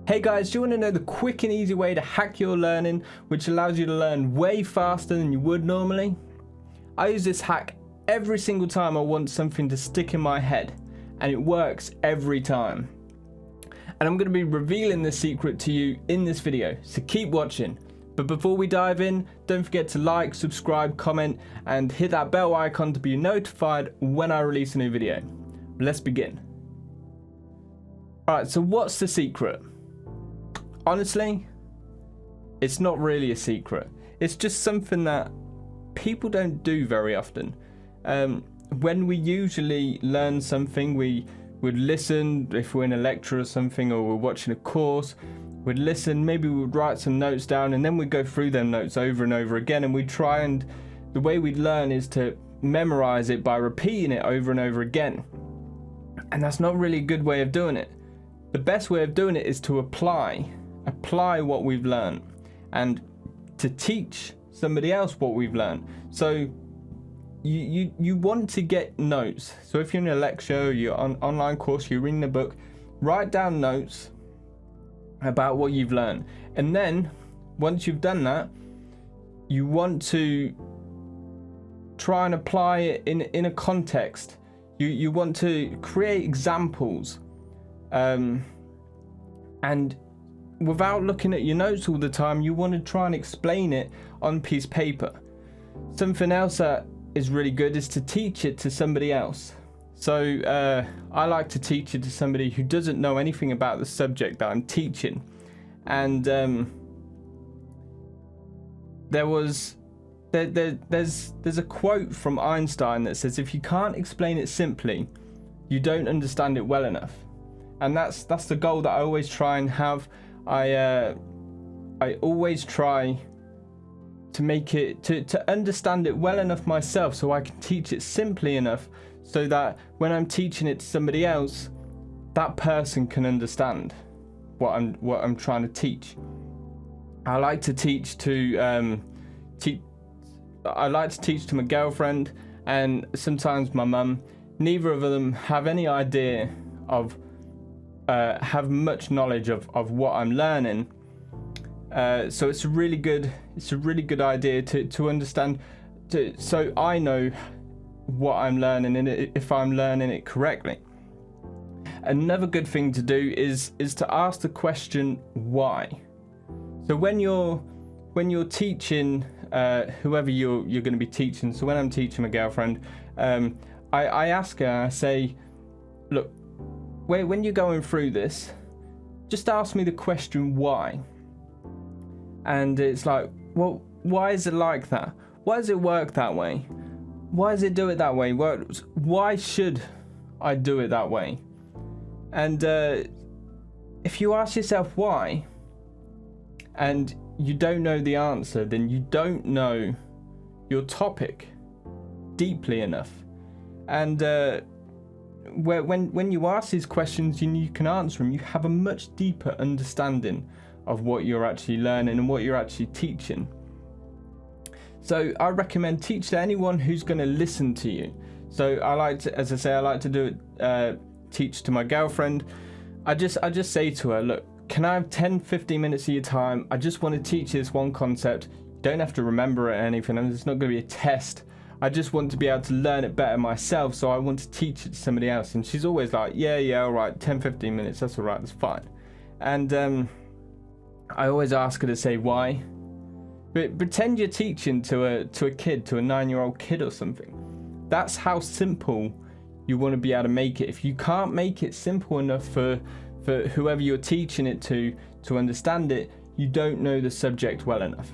Hey guys, do you want to know the quick and easy way to hack your learning, which allows you to learn way faster than you would normally? I use this hack every single time I want something to stick in my head, and it works every time. And I'm going to be revealing this secret to you in this video, so keep watching. But before we dive in, don't forget to like, subscribe, comment, and hit that bell icon to be notified when I release a new video. Let's begin. Alright, so what's the secret? Honestly, it's not really a secret. It's just something that people don't do very often. When we usually learn something, we would listen. If we're in a lecture or something, or we're watching a course, we'd listen, maybe we'd write some notes down, and then we'd go through them notes over and over again, and we'd try, and the way we'd learn is to memorize it by repeating it over and over again. And that's not really a good way of doing it. The best way of doing it is to apply what we've learned, and to teach somebody else what we've learned. So you want to get notes. So if you're in a lecture, you're on online course, you're reading a book, write down notes about what you've learned. And then once you've done that, you want to try and apply it in a context. You want to create examples, and without looking at your notes all the time, you want to try and explain it on a piece of paper. Something else that is really good is to teach it to somebody else. So I like to teach it to somebody who doesn't know anything about the subject that I'm teaching. And there's a quote from Einstein that says, if you can't explain it simply, you don't understand it well enough. And that's the goal that I always try and have. I always try to make it to understand it well enough myself, so I can teach it simply enough so that when I'm teaching it to somebody else, that person can understand what I'm trying to teach. I like to teach to my girlfriend and sometimes my mum. Neither of them have any idea of have much knowledge of what I'm learning, so it's a really good idea to understand, so I know what I'm learning and if I'm learning it correctly. Another good thing to do is to ask the question why. So when you're teaching whoever you're going to be teaching, so when I'm teaching my girlfriend, I ask her, I say, look, when you're going through this, just ask me the question why. And it's like, well, why is it like that? Why does it work that way? Why does it do it that way? Why should I do it that way? And if you ask yourself why, and you don't know the answer, then you don't know your topic deeply enough. And when you ask these questions and you can answer them, you have a much deeper understanding of what you're actually learning and what you're actually teaching. So I recommend teach to anyone who's going to listen to you. So I like to do it, teach to my girlfriend. I just say to her, look, can I have 10-15 minutes of your time? I just want to teach you this one concept. You don't have to remember it or anything, and it's not going to be a test. I just want to be able to learn it better myself, so I want to teach it to somebody else. And she's always like, yeah, all right, 10-15 minutes, that's all right, that's fine. And I always ask her to say why. But pretend you're teaching to a kid, to a 9-year-old kid or something. That's how simple you want to be able to make it. If you can't make it simple enough for whoever you're teaching it to understand it, you don't know the subject well enough.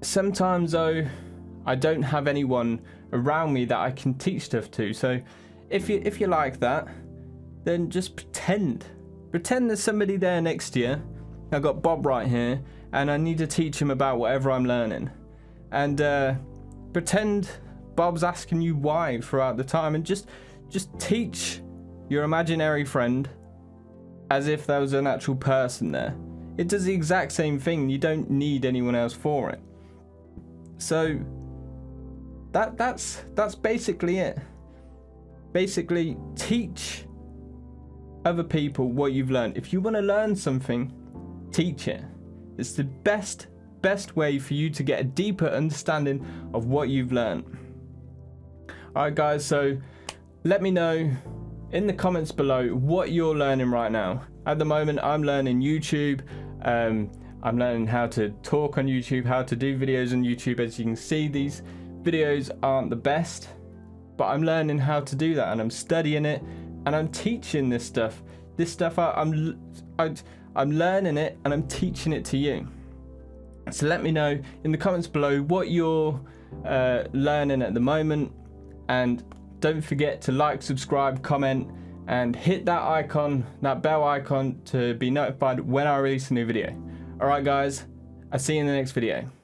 Sometimes though, I don't have anyone around me that I can teach stuff to. So if you're like that, then just pretend there's somebody there next to you. I've got Bob right here, and I need to teach him about whatever I'm learning. And pretend Bob's asking you why throughout the time, and just teach your imaginary friend as if there was an actual person there. It does the exact same thing. You don't need anyone else for it. So that's basically it. Basically, teach other people what you've learned. If you want to learn something, teach it. It's the best way for you to get a deeper understanding of what you've learned. Alright guys, so let me know in the comments below what you're learning right now. At the moment, I'm learning YouTube. I'm learning how to talk on YouTube, how to do videos on YouTube. As you can see, these videos aren't the best, but I'm learning how to do that, and I'm studying it, and I'm teaching this stuff. I'm learning it, and I'm teaching it to you. So let me know in the comments below what you're learning at the moment, and don't forget to like, subscribe, comment, and hit that icon, that bell icon, to be notified when I release a new video. Alright guys, I'll see you in the next video.